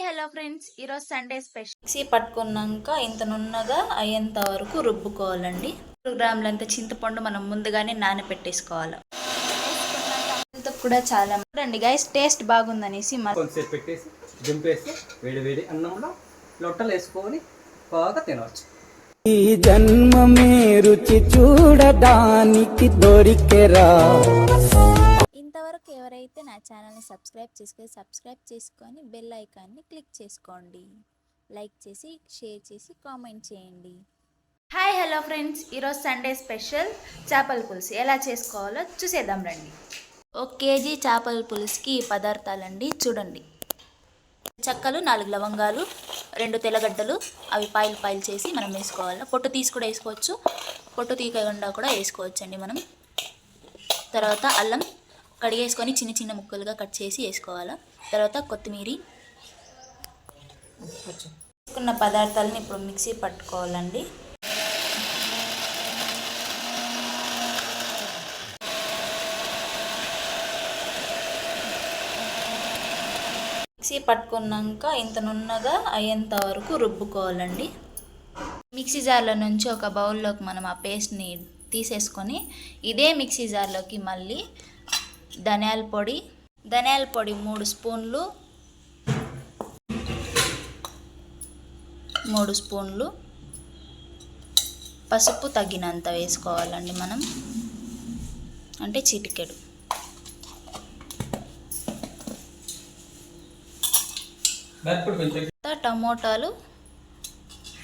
Hello friends, ఈరోజు Sunday special. Mixie పట్టుకున్నాక ఇంత నున్నగా అయ్యేంత వరకు రుబ్బుకోవాలండి. 2 గ్రాములంత చింతపండు మనం ముందుగానే నానబెట్టేసుకోవాలి. కూడా చాలా చూడండి గైస్, టేస్ట్ బాగుందనేసి కొంచెంసేపు పెట్టేసి దింపేసి వేడి వేడి అన్నంలో లొట్టలు వేసుకొని బాగా తినవచ్చు. ఈ జన్మమే రుచి చూడడానికి దొరికెరా. ఇంతవరకు ఎవరైతే నా ఛానల్ని సబ్స్క్రైబ్ చేసుకొని బెల్ ఐకాన్ని క్లిక్ చేసుకోండి. లైక్ చేసి షేర్ చేసి కామెంట్ చేయండి. హాయ్ హలో ఫ్రెండ్స్, ఈరోజు సండే స్పెషల్ చేపల పులుసు ఎలా చేసుకోవాలో చూసేద్దాం రండి. 1 కేజీ చేపల పులుసుకి పదార్థాలండి చూడండి. చెక్కలు 4 లవంగాలు, 2 తెల్లగడ్డలు, అవి పాయలు చేసి మనం వేసుకోవాలి. పొట్టు తీసి కూడా వేసుకోవచ్చు, పొట్టు తీయకుండా కూడా వేసుకోవచ్చు అండి మనం. తర్వాత అల్లం కడిగేసుకొని చిన్న చిన్న ముక్కలుగా కట్ చేసి వేసుకోవాలి. తర్వాత కొత్తిమీర. వేసుకున్న పదార్థాలను ఇప్పుడు మిక్సీ పట్టుకోవాలండి. మిక్సీ పట్టుకున్నాక ఇంత నున్నగా అయ్యేంత వరకు రుబ్బుకోవాలండి. మిక్సీ జార్లో నుంచి ఒక బౌల్లోకి మనం ఆ పేస్ట్ని తీసేసుకొని ఇదే మిక్సీ జార్లోకి మళ్ళీ ధనియాల పొడి 3 స్పూన్లు, 3 స్పూన్లు పసుపు తగినంత వేసుకోవాలండి మనం, అంటే చిటికెడు. టమోటాలు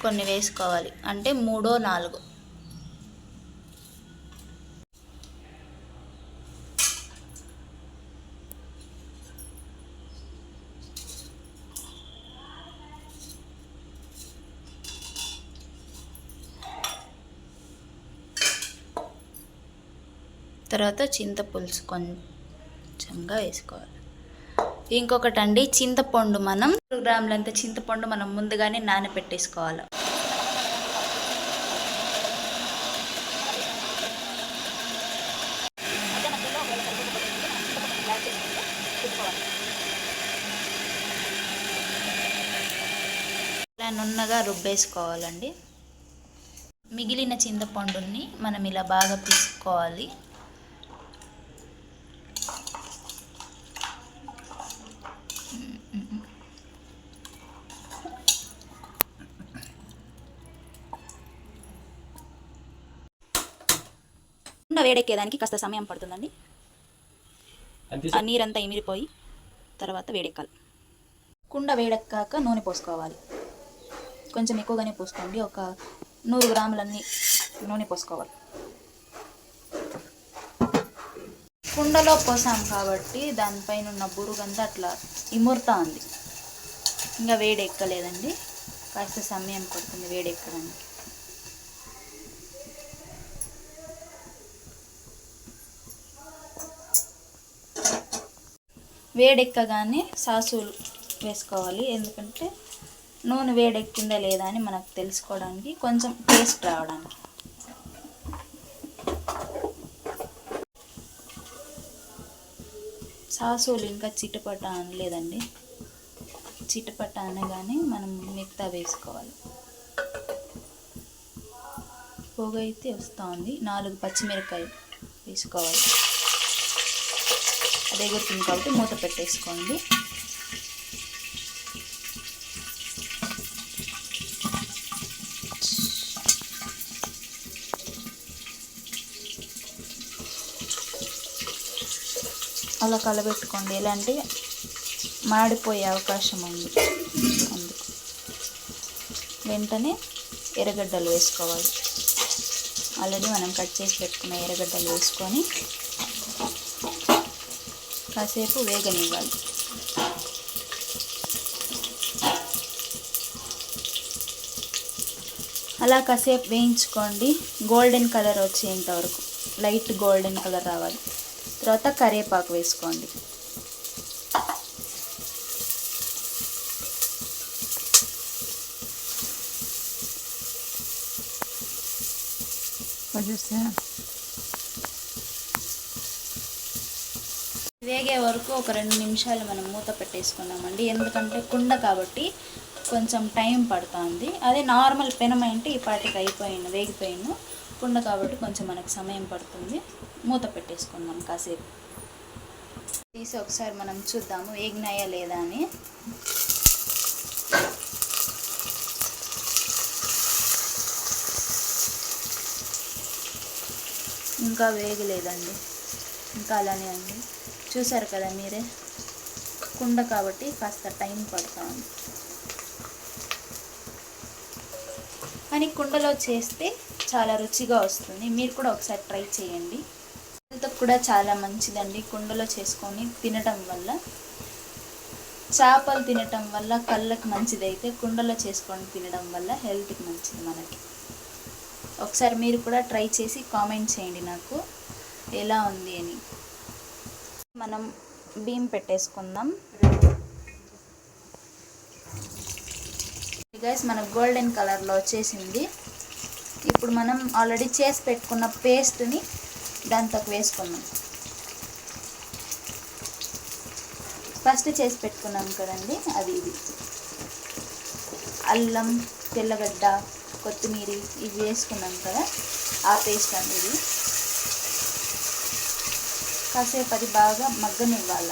కొన్ని వేసుకోవాలి, అంటే 3-4. తర్వాత చింతపులుసు కొంచెంగా వేసుకోవాలి. ఇంకొకటి అండి, చింతపండు మనం 2 గ్రాములంత చింతపండు మనం ముందుగానే నానబెట్టేసుకోవాలి. ఇలా నున్నగా రుబ్బేసుకోవాలండి. మిగిలిన చింతపండుని మనం ఇలా బాగా పిసుకోవాలి. కుండ వేడెక్కేదానికి కాస్త సమయం పడుతుందండి. ఆ నీరంతా ఇమిరిపోయి తర్వాత వేడెక్కాలి. కుండ వేడెక్కాక నూనె పోసుకోవాలి. కొంచెం ఎక్కువగానే పోసుకోండి, ఒక 100 గ్రాములన్నీ నూనె పోసుకోవాలి. కుండలో పోసాం కాబట్టి దానిపైన ఉన్న బురుగంతా అట్లా ఇమురుతా ఉంది. ఇంకా వేడెక్కలేదండి, కాస్త సమయం పడుతుంది వేడెక్కడానికి. వేడెక్కగానే సాసులు వేసుకోవాలి, ఎందుకంటే నూనె వేడెక్కిందా లేదా అని మనకు తెలుసుకోవడానికి, కొంచెం టేస్ట్ రావడానికి. సాసులు ఇంకా చిటపట అనలేదండి, చిటపట అనగానే మనం మిగతా వేసుకోవాలి. పొగ అయితే వస్తూ ఉంది. 4 పచ్చిమిరపకాయలు వేసుకోవాలి. అదే గుర్తుంది కాబట్టి మూత పెట్టేసుకోండి. అలా కలబెట్టుకోండి, ఎలాంటి మాడిపోయే అవకాశం ఉంది. అందుకు వెంటనే ఎర్రగడ్డలు వేసుకోవాలి. ఆల్రెడీ మనం కట్ చేసి పెట్టుకున్న ఎర్రగడ్డలు వేసుకొని కాసేపు వేగనివ్వాలి. అలా కాసేపు వేయించుకోండి, గోల్డెన్ కలర్ వచ్చేంత వరకు, లైట్ గోల్డెన్ కలర్ రావాలి. తర్వాత కరివేపాకు వేసుకోండి. వేగే వరకు ఒక 2 నిమిషాలు మనం మూత పెట్టేసుకున్నామండి. ఎందుకంటే కుండ కాబట్టి కొంచెం టైం పడుతుంది. అదే నార్మల్ పెనమైంటే ఈ పాటికి వేగిపోయిన కుండ కాబట్టి కొంచెం మనకు సమయం పడుతుంది. మూత పెట్టేసుకుందాం కాసేపు. తీసి ఒకసారి మనం చూద్దాము వేగినాయా లేదా అని. ఇంకా వేగలేదండి, ఇంకా అలానే ఉంది. చూసారు కదా మీరే, కుండ కాబట్టి కాస్త టైం పడుతుంది. కానీ కుండలో చేస్తే చాలా రుచిగా వస్తుంది. మీరు కూడా ఒకసారి ట్రై చేయండి. హెల్త్కి కూడా చాలా మంచిదండి కుండలో చేసుకొని తినటం వల్ల. చేపలు తినటం వల్ల కళ్ళకి మంచిదైతే కుండలో చేసుకొని తినడం వల్ల హెల్త్కి మంచిది మనకి. ఒకసారి మీరు కూడా ట్రై చేసి కామెంట్ చేయండి నాకు ఎలా ఉంది అని. మనం బియ్యం పెట్టేసుకుందాం. గైస్ మనకు గోల్డెన్ కలర్లో వచ్చేసింది. ఇప్పుడు మనం ఆల్రెడీ చేసి పెట్టుకున్న పేస్ట్ని దాంట్లోకి వేసుకుందాం. ఫస్ట్ చేసి పెట్టుకున్నాం కదండి, అది ఇది అల్లం, తెల్లగడ్డ, కొత్తిమీర ఇవి వేసుకున్నాం కదా, ఆ పేస్ట్ అనేది కాసేపు అది బాగా మగ్గనివ్వాల.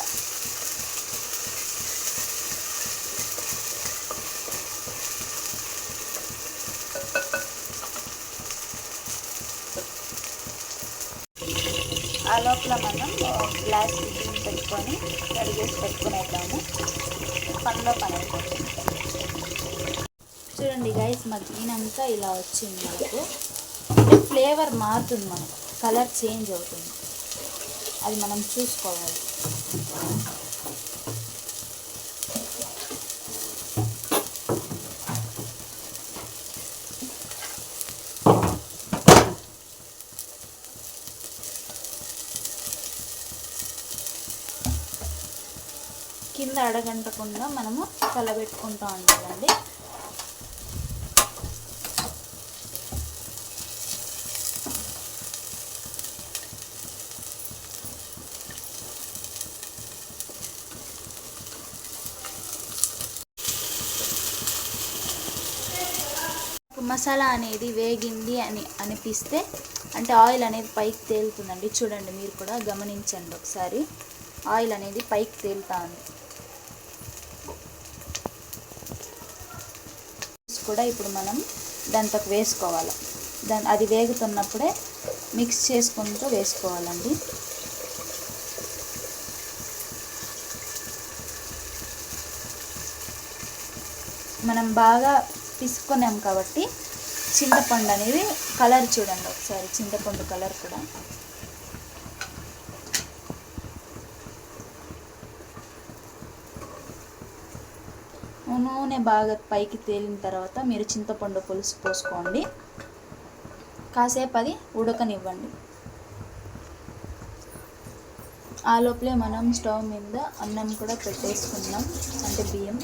ఆ లోపల మనం గ్లాస్ బియ్యం పెట్టుకొని కడిగేసి పెట్టుకునేద్దాము. పనిలో పని అయిపోతుంది. చూడండి గైస్, మగ్గినాక ఇలా వచ్చింది మనకు. అంటే ఫ్లేవర్ మారుతుంది, మనకు కలర్ చేంజ్ అవుతుంది. అది మనం చూసుకోవాలి. కింద అడగంటకుండా మనము కలబెట్టుకుంటూ ఉండాలండి. మసాలా అనేది వేగింది అని అనిపిస్తే, అంటే ఆయిల్ అనేది పైకి తేలుతుందండి. చూడండి, మీరు కూడా గమనించండి ఒకసారి. ఆయిల్ అనేది పైకి తేలుతా ఉంది కూడా. ఇప్పుడు మనం దాంట్లోకి వేసుకోవాలి. అది వేగుతున్నప్పుడే మిక్స్ చేసుకుంటూ వేసుకోవాలండి. మనం బాగా పిసుకున్నాం కాబట్టి చింతపండు అనేది కలర్ చూడండి ఒకసారి. చింతపండు కలర్ కూడా నూనె బాగా పైకి తేలిన తర్వాత మీరు చింతపండు పులుసు పోసుకోండి. కాసేపు అది ఉడకనివ్వండి. ఆ లోపలే మనం స్టవ్ మీద అన్నం కూడా పెట్టేసుకున్నాం, అంటే బియ్యం.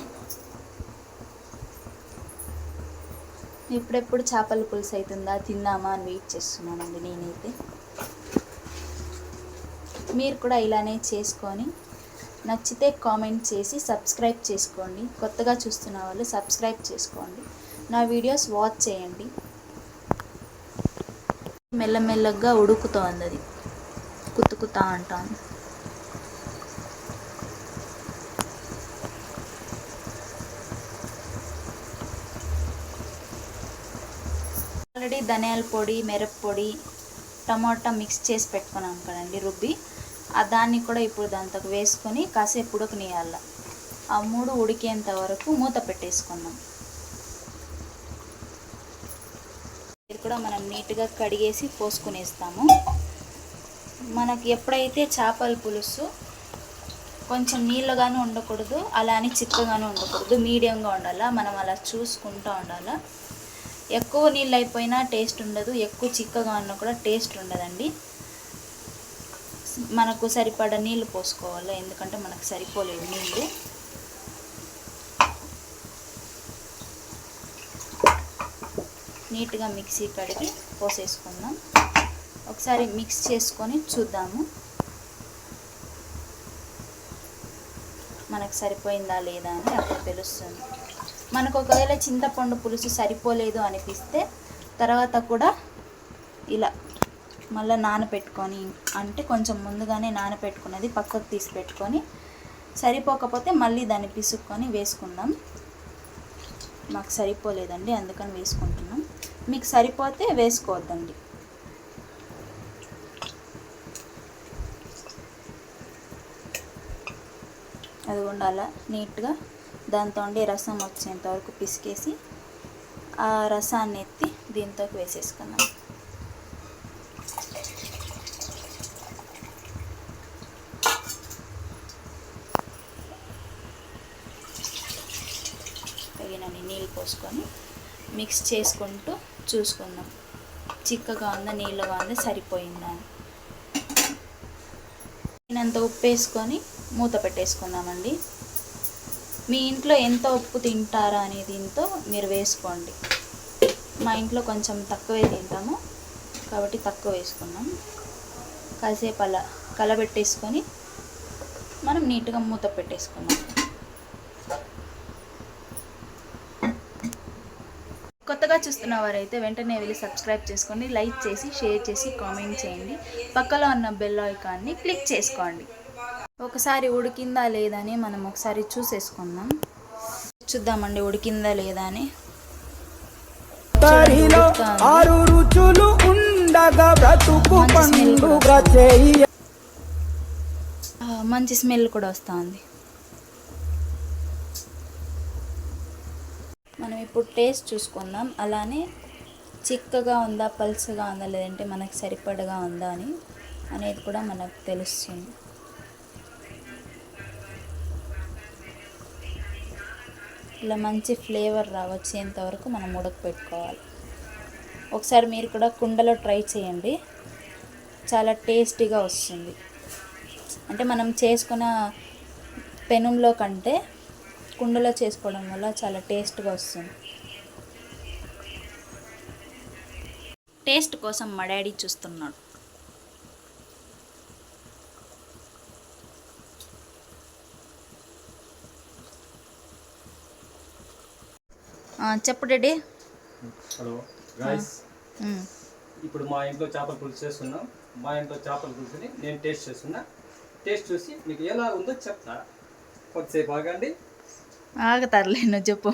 ఎప్పుడెప్పుడు చేపల పులుసు అవుతుందా తిందామా అని వెయిట్ చేస్తున్నానండి నేనైతే. మీరు కూడా ఇలానే చేసుకొని నచ్చితే కామెంట్ చేసి సబ్స్క్రైబ్ చేసుకోండి. కొత్తగా చూస్తున్న వాళ్ళు సబ్స్క్రైబ్ చేసుకోండి, నా వీడియోస్ వాచ్ చేయండి. మెల్లమెల్లగా ఉడుకుతోంది, అది కుతుకుతా అంటాను. ఆల్రెడీ ధనియాల పొడి, మిరప్పొడి, టమాటా మిక్స్ చేసి పెట్టుకున్నాం కదండి రుబ్బి, దాన్ని కూడా ఇప్పుడు దాంట్లోకి వేసుకొని కాసేపు ఉడకనియాల. ఆ 3 ఉడికేంత వరకు మూత పెట్టేసుకున్నాం. ఇది కూడా మనం నీట్గా కడిగేసి పోసుకునేస్తాము. మనకి ఎప్పుడైతే చేపల పులుసు కొంచెం నీళ్ళగాను ఉండకూడదు, అలా అని చిక్కగాను ఉండకూడదు, మీడియంగా ఉండాలా. మనం అలా చూసుకుంటూ ఉండాలా. ఎక్కువ నీళ్ళు అయిపోయినా టేస్ట్ ఉండదు, ఎక్కువ చిక్కగా ఉన్నా కూడా టేస్ట్ ఉండదండి. మనకు సరిపడా నీళ్ళు పోసుకోవాలి, ఎందుకంటే మనకు సరిపోలేదు నీళ్ళు. నీట్గా మిక్సీ కడిగి పోసేసుకుందాం. ఒకసారి మిక్స్ చేసుకొని చూద్దాము. మనకు సరిపోయిందా లేదా అని అప్పుడు తెలుస్తుంది. మనకు ఒకవేళ చింతపండు పులుసు సరిపోలేదు అనిపిస్తే తర్వాత కూడా ఇలా మళ్ళీ నానపెట్టుకొని, అంటే కొంచెం ముందుగానే నానపెట్టుకున్నది పక్కకు తీసి పెట్టుకొని, సరిపోకపోతే మళ్ళీ దాన్ని పిసుక్కొని వేసుకుందాం. మాకు సరిపోలేదండి అందుకని వేసుకుంటున్నాం. మీకు సరిపోతే వేసుకోవద్దండి. అది ఉండాల నీట్గా దాంతో ఉండి రసం వచ్చేంత వరకు పిసికేసి ఆ రసాన్ని ఎత్తి దీంతోకి వేసేసుకున్నాం. తగినన్ని నీళ్ళు పోసుకొని మిక్స్ చేసుకుంటూ చూసుకుందాం, చిక్కగా ఉందా నీళ్ళగా ఉందా సరిపోయిందా అని. నేనంత ఉప్పు వేసుకొని మూత పెట్టేసుకుందామండి. మీ ఇంట్లో ఎంత ఉప్పు తింటారా అనే దీంతో మీరు వేసుకోండి. మా ఇంట్లో కొంచెం తక్కువే తింటాము కాబట్టి తక్కువ వేసుకున్నాం. కాసేపు అలా కలబెట్టేసుకొని మనం నీట్గా మూత పెట్టేసుకున్నాం. కొత్తగా చూస్తున్న వారైతే వెంటనే వెళ్ళి సబ్స్క్రైబ్ చేసుకోండి, లైక్ చేసి షేర్ చేసి కామెంట్ చేయండి. పక్కలో ఉన్న బెల్ ఐకాన్ని క్లిక్ చేసుకోండి. ఒకసారి ఉడికిందా లేదా అని మనం ఒకసారి చూసేసుకుందాం. చూద్దామండి ఉడికిందా లేదా అని. ఆరు రుచులు ఉండగా బ్రతుకు పండుగ చేయ. మంచి స్మెల్ కూడా వస్తుంది. మనం ఇప్పుడు టేస్ట్ చూసుకుందాం. అలానే చిక్కగా ఉందా పల్చగా ఉందా లేదంటే మనకు సరిపడగా ఉందా అని అనేది కూడా మనకు తెలుస్తుంది. ఇలా మంచి ఫ్లేవర్ వచ్చేంత వరకు మనం ఉడకపెట్టుకోవాలి. ఒకసారి మీరు కూడా కుండలో ట్రై చేయండి, చాలా టేస్టీగా వస్తుంది. అంటే మనం చేసుకున్న పెనంలో కంటే కుండలో చేసుకోవడం వల్ల చాలా టేస్ట్గా వస్తుంది. టేస్ట్ కోసం మా డాడీ చూస్తున్నాడు. చెప్పు డాడీ. హలో గైస్, ఇప్పుడు మా ఇంట్లో చేపల పులుసు చేస్తున్నాం. మా ఇంట్లో చేపల పులుసుని నేను టేస్ట్ చేస్తున్నా. టేస్ట్ చూసి మీకు ఎలా ఉందో చెప్తా. కొద్దిసేపు ఆగండి. ఆగుతారులే, నువ్వు చెప్పు.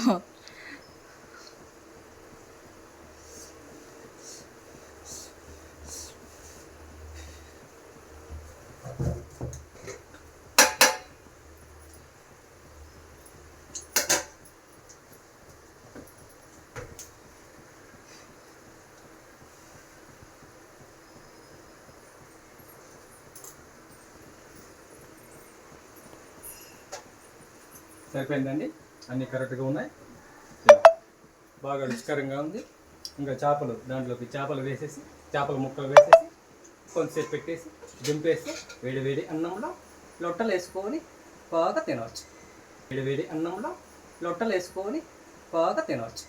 సరిపోయిందండి, అన్నీ కరెక్ట్గా ఉన్నాయి, బాగా రుచికరంగా ఉంది. ఇంకా చేపలు దాంట్లోకి చేపలు వేసేసి చేపల ముక్కలు వేసేసి కొంచెంసేపు పెట్టేసి దింపేసి వేడి వేడి అన్నంలో లొట్టలు వేసుకొని బాగా తినవచ్చు. వేడి వేడి అన్నంలో లొట్టలు వేసుకొని బాగా తినవచ్చు.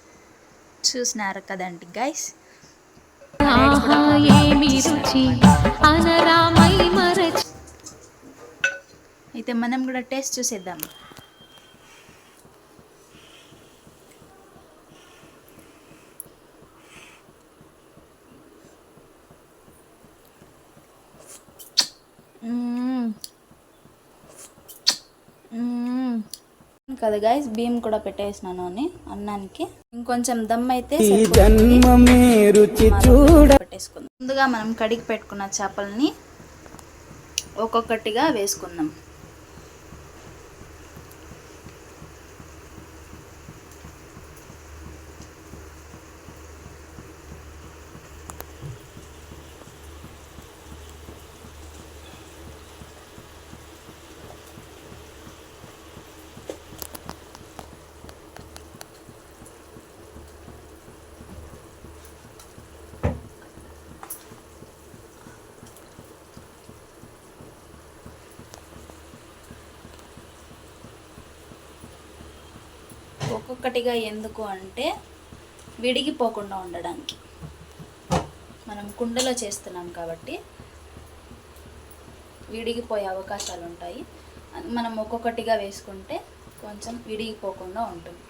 చూసినారు కదండి గైస్. అయితే మనం కూడా టేస్ట్ చూసేద్దాం. కదా గైస్, బియ్యం కూడా పెట్టేసినాను అన్నానికి. ఇంకొంచెం దమ్ అయితే పెట్టేసుకుందాం. ముందుగా మనం కడిగి పెట్టుకున్న చేపల్ని ఒక్కొక్కటిగా వేసుకుందాం. ఒక్కొక్కటిగా ఎందుకు అంటే విడిగిపోకుండా ఉండడానికి. మనం కుండలో చేస్తున్నాం కాబట్టి విడిగిపోయే అవకాశాలు ఉంటాయి. మనం ఒక్కొక్కటిగా వేసుకుంటే కొంచెం విడిగిపోకుండా ఉంటుంది.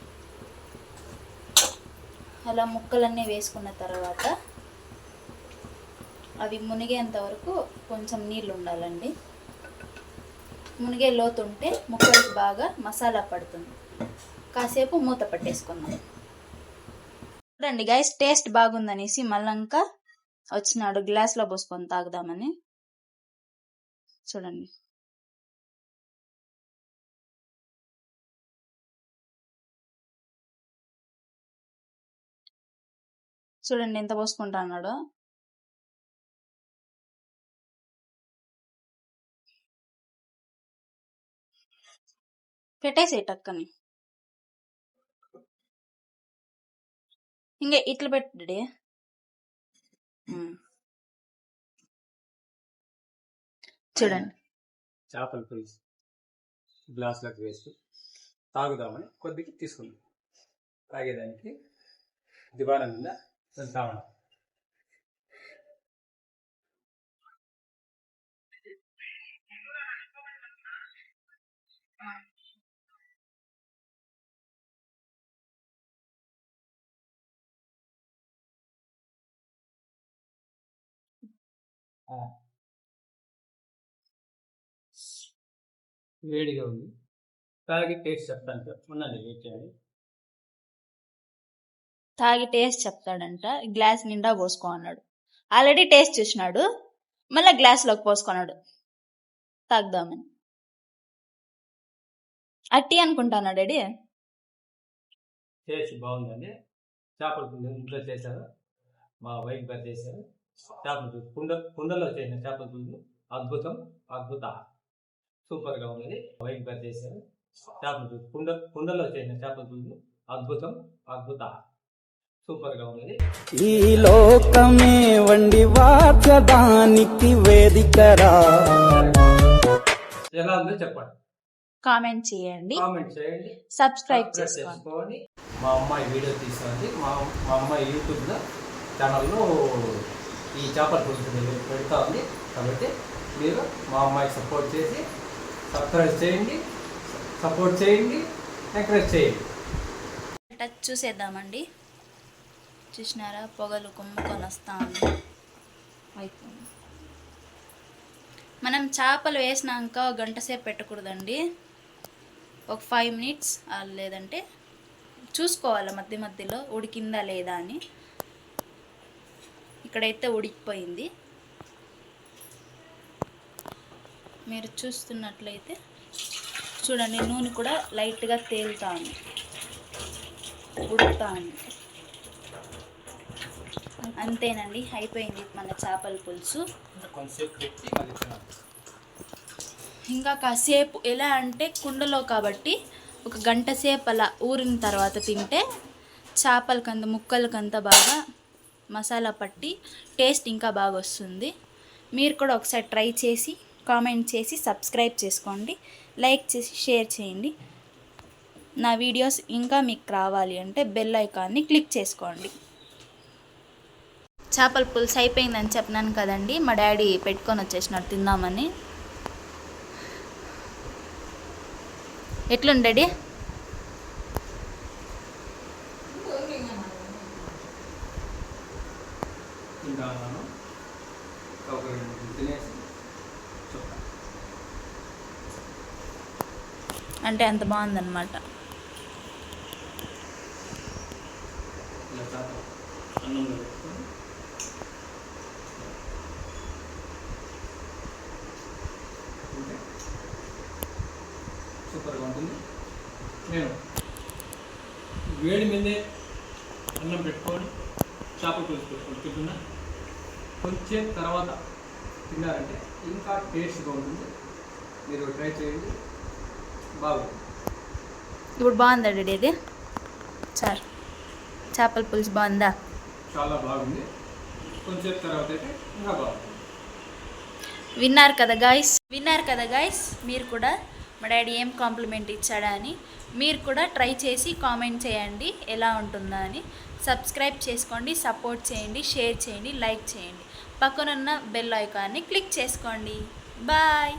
అలా ముక్కలన్నీ వేసుకున్న తర్వాత అవి మునిగేంత వరకు కొంచెం నీళ్ళు ఉండాలండి. మునిగే లోతు ఉంటే ముక్కలకు బాగా మసాలా పడుతుంది. కాసేపు మూత పట్టేసుకుందాం. చూడండి గైస్, టేస్ట్ బాగుందనేసి మళ్ళంకా వచ్చినాడు గ్లాస్లో పోసుకొని తాగుదామని. చూడండి, చూడండి ఎంత పోసుకుంటా అన్నాడు. పెట్టేసి టక్కని ఇంకే ఇట్లా పెట్టడి. చూడండి, చేపల పులుసు గ్లాసులకు వేసి తాగుదామని కొద్దిగా తీసుకుందాం. తాగేదానికి దివాణం మీద వెళ్తామని. వేడిగా ఉంది, తాగి టేస్ట్ చెప్తాను. ఉన్నది వెయిట్ చేయాలి. తాగి టేస్ట్ చెప్తాడంట. గ్లాస్ నిండా పోసుకో అన్నాడు. ఆల్రెడీ టేస్ట్ చూసినాడు, మళ్ళీ గ్లాస్లోకి పోసుకున్నాడు తాగుదామని. అట్టి అనుకుంటాను డాడీ. టేస్ట్ బాగుందండి. చేపల పులుసు ఇంట్లో చేశారు, మా వైఫ్ గారు చేశారు. చేపల పులుసు కుండలో చేసిన చేపల పులుసు అద్భుతం, అద్భుత, సూపర్గా ఉన్నది. వైఫ్ గారు చేశారు. చేపల పులుసు కుండలో చేసిన చేపల పులుసు అద్భుతం, అద్భుత, సూపర్గా ఉన్నది. ఈ లోకమే వండి వాచడానికి వేదికరా. ఎలా ఉందో చెప్పండి, కామెంట్ చేయండి, సబ్స్క్రైబ్ చేసుకోండి. మా అమ్మాయి వీడియో తీస్తుంది. మా అమ్మాయి యూట్యూబ్లో ఛానల్లో ఈ చేపల పులుసు పెడతా ఉంది. కాబట్టి మీరు మా అమ్మాయికి సపోర్ట్ చేసి సబ్స్క్రైబ్ చేయండి, సపోర్ట్ చేయండి, ఎంకరేజ్ చేయండి. టచ్ చూసేద్దామండి. చూసినారా, పొగలు కుమ్ముకొని వస్తా ఉంది. అయిపోయింది. మనం చేపలు వేసినాక ఒక గంట సేపు పెట్టకూడదండి. ఒక 5 minutes లేదంటే చూసుకోవాలి మధ్య మధ్యలో ఉడికిందా లేదా అని. ఇక్కడైతే ఉడికిపోయింది. మీరు చూస్తున్నట్లయితే చూడండి, నూనె కూడా లైట్గా తేలుతా ఉంది, ఉడుకుతా ఉంది. అంతేనండి, అయిపోయింది మన చేపల పులుసు. ఇంకా కాసేపు ఎలా అంటే కుండలో కాబట్టి ఒక గంట సేపు అలా ఊరిన తర్వాత తింటే చేపలకంత ముక్కలకంతా బాగా మసాలా పట్టి టేస్ట్ ఇంకా బాగా వస్తుంది. మీరు కూడా ఒకసారి ట్రై చేసి కామెంట్ చేసి సబ్స్క్రైబ్ చేసుకోండి, లైక్ చేసి షేర్ చేయండి. నా వీడియోస్ ఇంకా మీకు రావాలి అంటే బెల్ ఐకాన్ని క్లిక్ చేసుకోండి. చేపల పులుసు అయిపోయిందని చెప్పినాను కదండి, మా డాడీ పెట్టుకొని వచ్చేసినాడు తిందామని. ఎట్లుంది డాడీ? అంటే అంత బాగుందన్నమాట. సూపర్గా ఉంటుంది. నేను వేడి మీదే అన్నం పెట్టుకొని చేపల పులుసు పెట్టుకొని తింటున్నా. కొంచెం తర్వాత తిన్నారంటే ఇంకా టేస్ట్గా ఉంటుంది. మీరు ట్రై చేయండి, బాగుంది. ఇప్పుడు బాగుందా డాడీ? ఇది సార్ చేపల పులుసు బాగుందా? చాలా బాగుంది. కొంచెం తర్వాత అయితే ఇంకా బాగుంది. విన్నారు కదా గాయస్, మీరు కూడా మా డాడీ ఏం కాంప్లిమెంట్ ఇచ్చాడా అని మీరు కూడా ట్రై చేసి కామెంట్ చేయండి ఎలా ఉంటుందా అని. సబ్స్క్రైబ్ చేసుకోండి, సపోర్ట్ చేయండి, షేర్ చేయండి, లైక్ చేయండి. పక్కనున్న బెల్ ఐకాన్ని క్లిక్ చేసుకోండి. బాయ్.